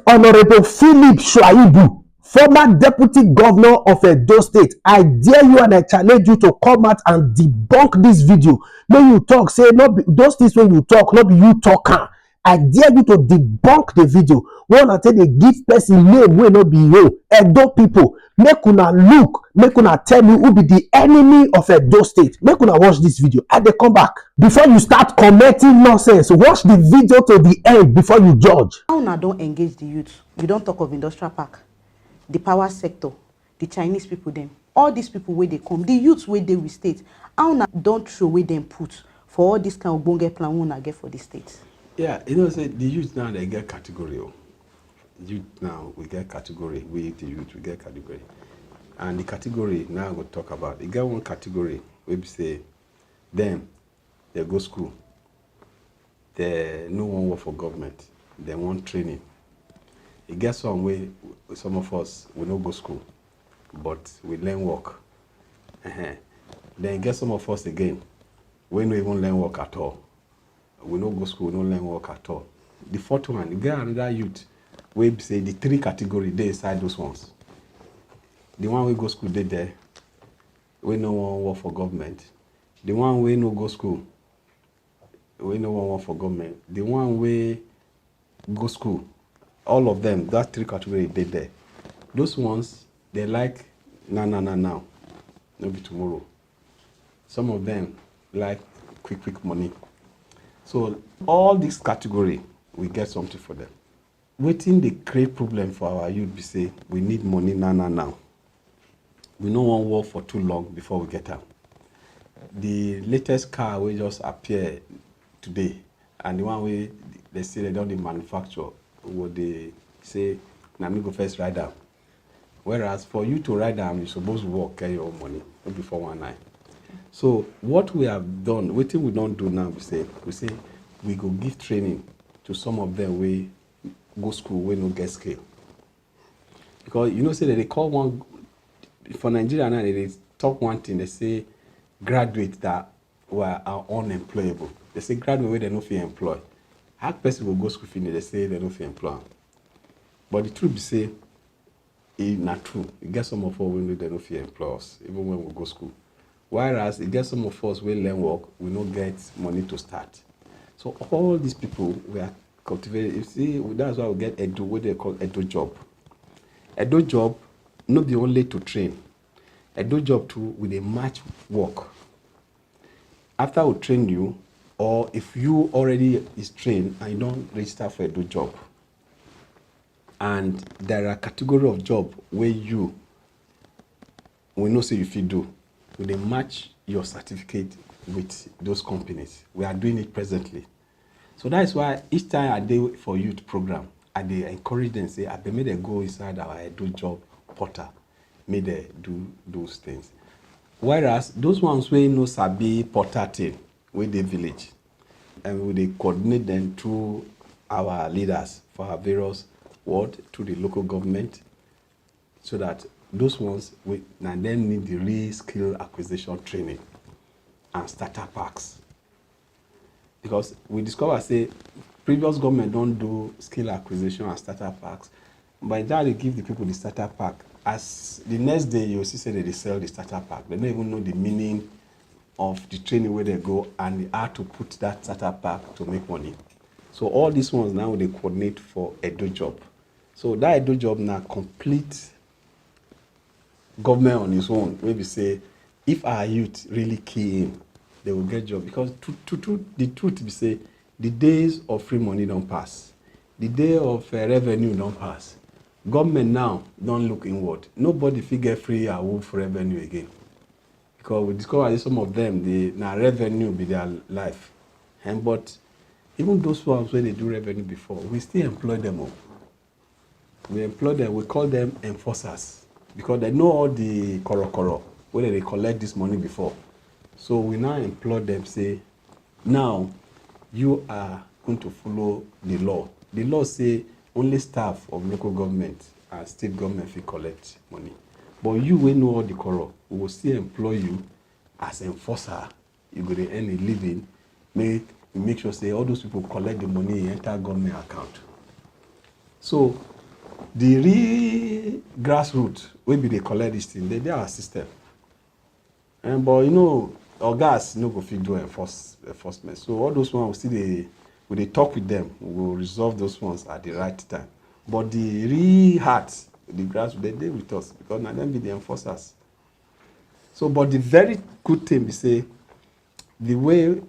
Honorable Philip Shaibu, former deputy governor of Edo State, I dare you and I challenge you to come out and debunk this video. When you talk, say not be, those things when you talk, not be you talking. I dare you to debunk the video. One I tell they give person name will not be you. Edo people, make una look, make una tell me who be the enemy of Edo State. Make una watch this video. And they come back. Before you start commenting nonsense, watch the video to the end before you judge. How una don't engage the youth? You don't talk of industrial park, the power sector, the Chinese people them. All these people where they come, the youths where they will state. How una don't throw away them put for all this kind of bonge plan we una get for the state. Yeah, you know, say the youth now they get category. Youth now we get category. We the youth we get category, and the category now we'll talk about. You get one category we say them they go school. They no one work for government. They want training. You get some way. Some of us we no go school, but we learn work. Then you get some of us again. We no even learn work at all. We no go school, we no learn work at all. The fourth one, you get another youth, we say the three categories, they inside those ones. The one we go school, they there. We no one work for government. The one we no go school, we no one work for government. The one we go school, all of them, that three categories, they there. Those ones, they like now, no be tomorrow. Some of them like quick money. So all this category, we get something for them. Waiting the create problem for our youth be say, we need money now. We don't want work for too long before we get out. The latest car will just appear today, and the one way they say they don't manufacture, what they say, now me go first ride down. Whereas for you to ride down, you're supposed to work, carry your own money, not before 1 night. So what we have done, what we don't do now, we say we go give training to some of them we go school, we no get skill. Because you know, say that they call one for Nigeria now, they talk one thing, they say graduates that are unemployable. They say graduate where they no feel employ. How person will go school finish, they say they no feel employ. But the truth be say, it's not true. You get some of us we know they no feel employ us, even when we go school. Whereas it gets some of us will learn work, we don't get money to start. So all these people we are cultivated. You see, that's why we get Edo, what they call Edo Job. Edo Job, not the only to train. Edo Job too with a match work. After we train you, or if you already is trained and you don't register for Edo Job, and there are category of job where we know say you fit do. We they match your certificate with those companies. We are doing it presently. So that's why each time I do for youth program, I they encourage them, say, I may they go inside our Edo Job portal, may they do those things. Whereas those ones where no sabi portal thing, with the village, and we they coordinate them through our leaders for our various ward, through the local government, so that those ones we now then need the real skill acquisition training and starter packs. Because we discover say previous government don't do skill acquisition and starter packs. By that they give the people the starter pack. As the next day you see say they sell the starter pack. They don't even know the meaning of the training where they go and how to put that starter pack to make money. So all these ones now they coordinate for Edo Job. So that Edo Job now complete government on its own, where we say, if our youth really key in, they will get job. Because the truth we say, the days of free money don't pass. The day of revenue don't pass. Government now don't look inward. Nobody figure free or wolf revenue again. Because we discover that some of them, now revenue be their life. But even those ones where they do revenue before, we still employ them all. We employ them, we call them enforcers. Because they know all the koro where they collect this money before. So we now employ them, say, now you are going to follow the law. The law say only staff of local government and state government will collect money. But you will know all the koro, we will still employ you as enforcer. You're going to earn a living, make sure say all those people collect the money enter government account. So The real grassroots wey be dey collect this thing, they dey our system. But you know, ogas no go fit do enforcement. So all those ones we dey talk with them, we will resolve those ones at the right time. But the real heart, the grassroots, they dey with us because na them be the enforcers. So, but the very good thing be say, the way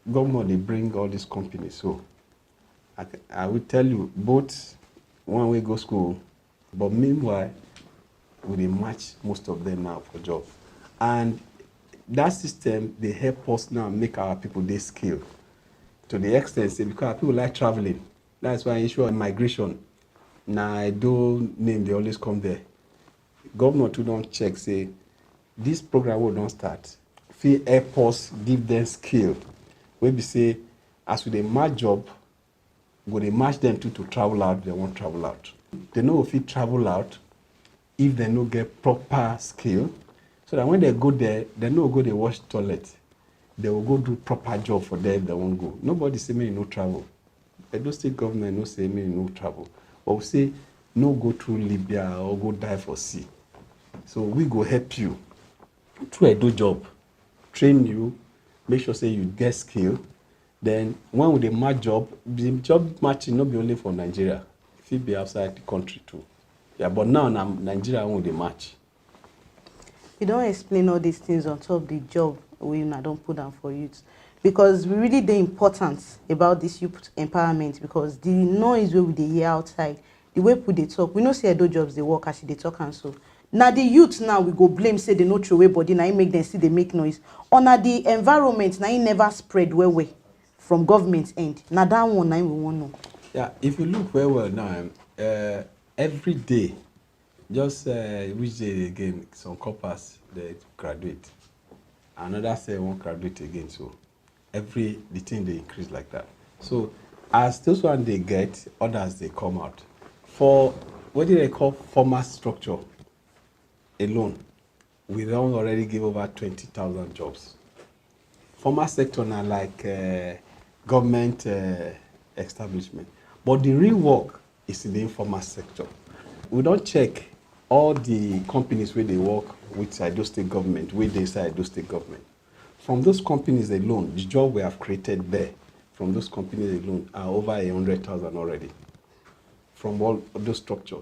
government dey bring all these companies, so I will tell you, both one way go school, but meanwhile, we dey match most of them now for job. And that system, dey help us now make our people dey skilled to the extent say because our people like traveling. That's why issue of migration, na Edo name dey always come there. Government too don check say this program wey don start fit help us give them skill wey be say as we dey match job, we go dey match them to travel out. They wan travel out. They no go fit travel out if they no get proper skill, so that when they go there, they no go dey wash toilet. They will go do proper job for them if they wan go. Nobody say make you no travel. Edo State government no say make you no travel, but we say no go through Libya or go die for sea. So we go help you through Edo Job, train you, make sure say you get skill. Then when we dey match job, the job matching no be only for Nigeria, it fit be outside the country too. Yeah, but now na Nigeria we dey match. You don explain all these things on top the job wey una don put down for youth, because we really dey important about this youth empowerment, because the noise wey we dey hear outside, the way people dey talk, we know say Edo jobs dey work as e dey talk am so. Na the youth now we go blame say they no throw away body, na im make them still dey make noise. Or na the environment na im never spread well well from government end. Na that one na im we wan know. Yeah, if you look well now, every day, just which day again, some corpers they graduate, another say won't graduate again. So the thing they increase like that. So as those one they get, others they come out. For what do they call formal structure alone, we don't already give over 20,000 jobs. Formal sector now like government establishment, but the real work is in the informal sector. We don't check all the companies where they work with Edo State government, where they inside Edo State government. From those companies alone, the job we have created there, from those companies alone, are over 100,000 already. From all those structure.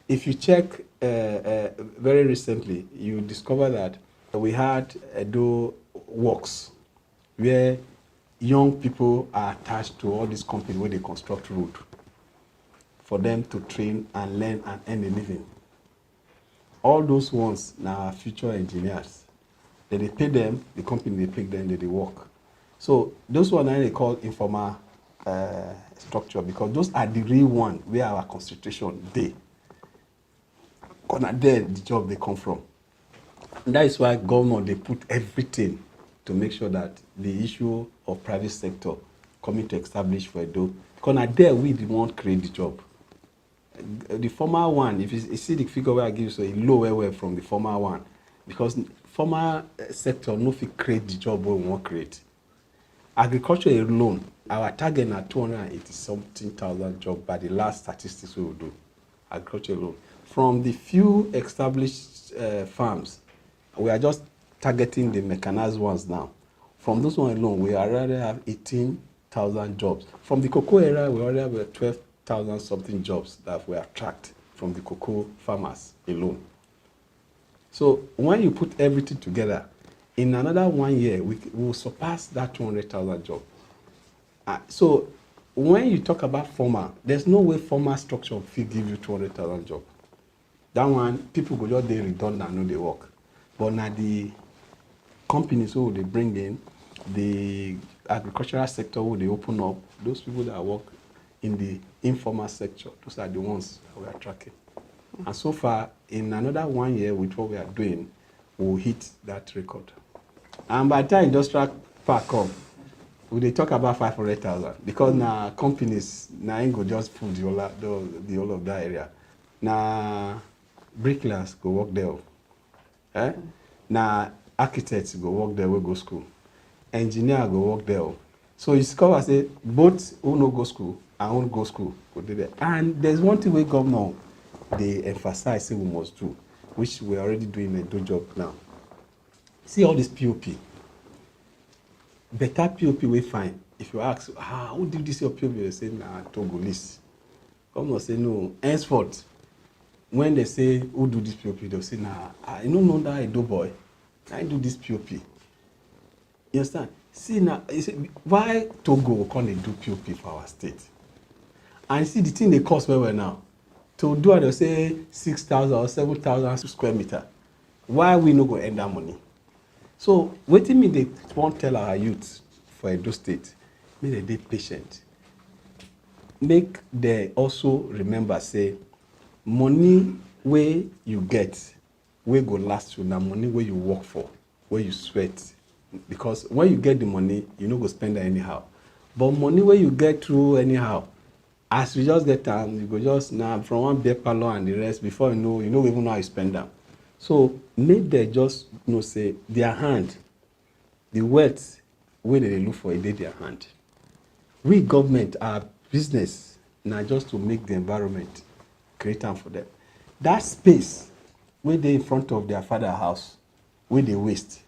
If you check very recently, you discover that we had Edo Works, where young people are attached to all these companies where they construct road for them to train and learn and earn a living. All those ones now are future engineers. They pay them, the company they pay them, they work. So those ones they call informal structure, because those are the real one where our concentration day. Because there the job they come from. And that is why government they put everything to make sure that the issue of private sector coming to establish for Edo, because there we the one create the job. The former one, if you see the figure where I give you, so it low from the former one, because former sector no fit create the job we want create. Agriculture alone, our target na 280-something thousand jobs by the last statistics we will do. Agriculture alone. From the few established farms, we are just targeting the mechanized ones now. From those ones alone, we already have 18,000 jobs. From the cocoa area, we already have 12,000 something jobs that were tracked from the cocoa farmers alone. So when you put everything together, in another 1 year, we will surpass that 200,000 jobs. So when you talk about formal, there's no way formal structure will give you 200,000 jobs. That one, people go just dey redundant, know they work. But now the companies who they bring in, the agricultural sector who they open up, those people that work in the informal sector, those are the ones that we are tracking. And so far, in another 1 year with what we are doing, we'll hit that record. And by the time industrial park come, we talk about 500,000, because now companies now ain't go just pull the whole of that area. Now bricklayers go work there. Now architects go work there, we go school. Engineer go work there. So you discover say both who no go school and who go school go do there. And there's one thing we governor they emphasize say we must do, which we're already doing in Edo Job now. See all this POP. Better POP we find. If you ask, who did this your POP? They say, nah, Togolese. Governor say, no. Henceforth, when they say, who do this POP? They'll say, nah, I don't know that Edo boy. I do this POP. You understand? See now, why Togo can't do POP for our state? And see the thing they cost well now. To do it, they'll say 6,000 or 7,000 square meter. Why we no go earn that money? So, what do you mean they won't tell our youth for Edo State? Make they be patient. Make they also remember, say, money where you get, where go last you, now money where you work for, where you sweat. Because when you get the money, you no go spend it anyhow. But money where you get through anyhow, as you just get time, you go just now from one beer parlor and the rest, before you know even know how you spend them. So make they just say their hand, the wealth where they look for it, their hand. We government, our business now just to make the environment create time for them. That space where they in front of their father house, where they waste,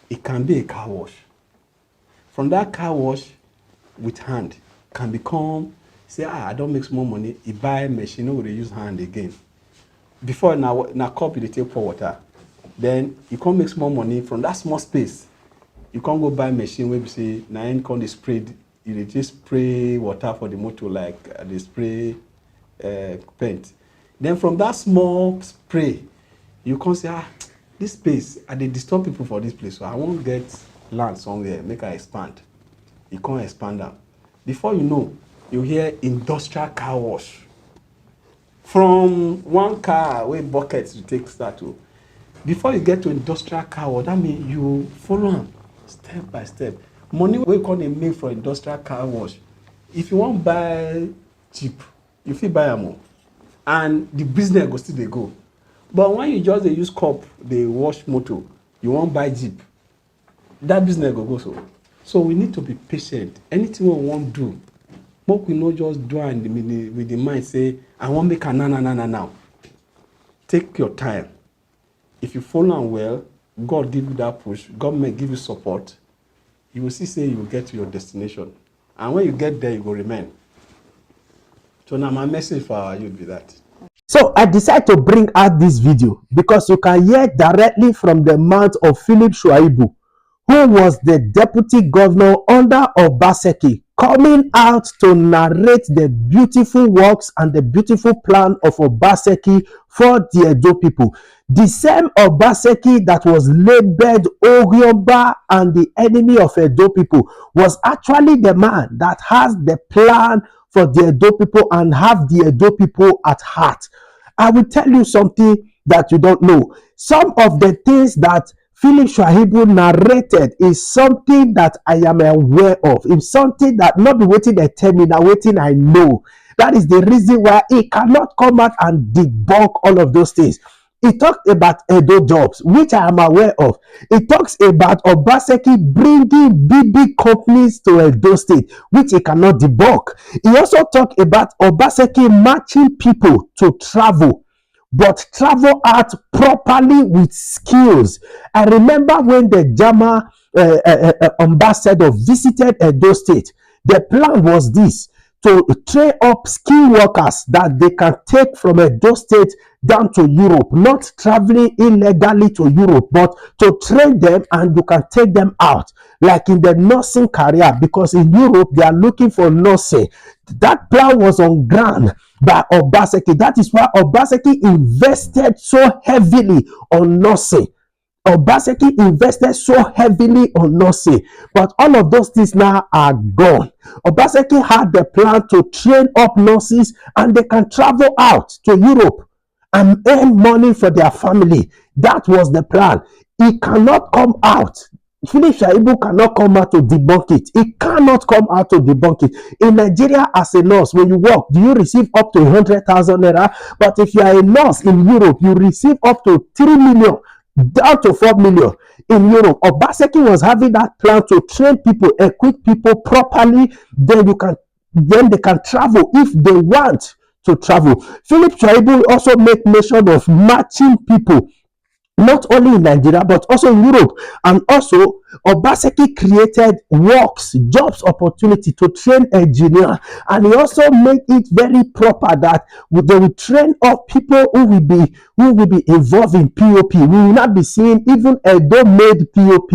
it can be a car wash. From that car wash with hand can become, say, I don't make small money, you buy a machine, no they use hand again. Before now cup you take pour water. Then you can't make small money from that small space. You can't go buy a machine where you say, now you can't spray, you just spray water for the motor like they spray paint. Then from that small spray, you can say, this space, they disturb people for this place, so I won't get land somewhere, make I expand. You can't expand them. Before you know, you hear industrial car wash. From one car where buckets you take start to. Before you get to industrial car wash, that means you follow them step by step. Money we can make for industrial car wash. If you want buy cheap, you fit buy more. And the business go still they go. But when you just use cup, they wash motor, you won't buy jeep. That business go so. So we need to be patient. Anything we want to do, but we not just do it with the mind say, I want to make a now. Take your time. If you follow on well, God give you that push, government give you support, you will see say you will get to your destination. And when you get there, you will remain. So now my message for our youth be that. So I decided to bring out this video because you can hear directly from the mouth of Philip Shuibu, who was the deputy governor under Obaseki, coming out to narrate the beautiful works and the beautiful plan of Obaseki for the Edo people. The same Obaseki that was labeled Orionba and the enemy of Edo people was actually the man that has the plan for the Edo people and have the Edo people at heart. I will tell you something that you don't know. Some of the things that Philip Shaibu narrated is something that I am aware of. It's something that not be waiting they tell me, now waiting I know. That is the reason why he cannot come out and debunk all of those things. He talked about Edo jobs, which I am aware of. He talks about Obaseki bringing big companies to Edo State, which he cannot debunk. He also talked about Obaseki matching people to travel, but travel out properly with skills. I remember when the Jama ambassador visited Edo State, the plan was this: to train up skilled workers that they can take from Edo State down to Europe, not traveling illegally to Europe, but to train them and you can take them out, like in the nursing career, because in Europe they are looking for nursing. That plan was on ground by Obaseki. That is why Obaseki invested so heavily on nursing. Obaseki invested so heavily on nursing, but all of those things now are gone. Obaseki had the plan to train up nurses and they can travel out to Europe and earn money for their family. That was the plan. He cannot come out. Philip Shaibu cannot come out to debunk it. He cannot come out to debunk it. In Nigeria, as a nurse, when you work, do you receive up to 100,000 naira? But if you are a nurse in Europe, you receive up to 3 million. Down to 4 million in Europe. Obaseki was having that plan to train people, equip people properly. Then they can travel if they want to travel. Philip Shaibu also make mention of matching people not only in Nigeria but also in Europe. And also, Obaseki created works, jobs opportunity to train engineers, and he also made it very proper that they will train up people who will be involved in POP. We will not be seeing even Edo made POP.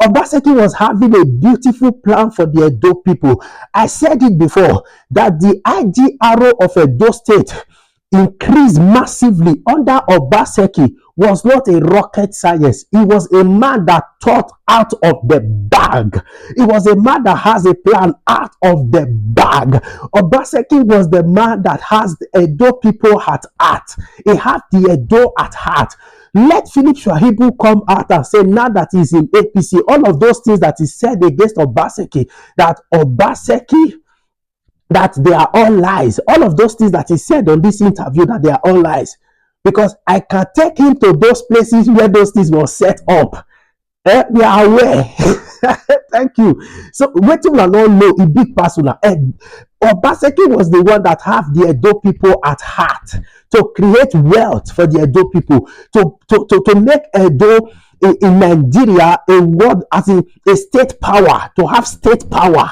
Obaseki was having a beautiful plan for the Edo people. I said it before that the IGRO of Edo State increased massively under Obaseki was not a rocket science. He was a man that thought out of the bag. He was a man that has a plan out of the bag. Obaseki was the man that has the Edo people at heart. He had the Edo at heart. Let Philip Shuibu come out and say now that he's in APC, all of those things that he said against Obaseki, that they are all lies. All of those things that he said on this interview, that they are all lies. Because I can take him to those places where those things were set up. We are aware. Thank you. So, what you will not know, a big person. Obaseki was the one that have the Edo people at heart to create wealth for the Edo people, to make Edo in Nigeria a world as in a state power, to have state power.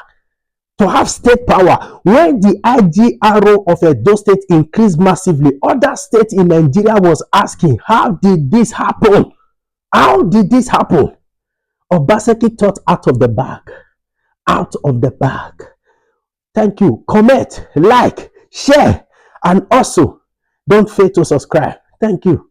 When the IGRO of Edo State increased massively, other states in Nigeria was asking, how did this happen? How did this happen? Obaseki thought out of the bag. Out of the bag. Thank you. Comment, like, share, and also don't fail to subscribe. Thank you.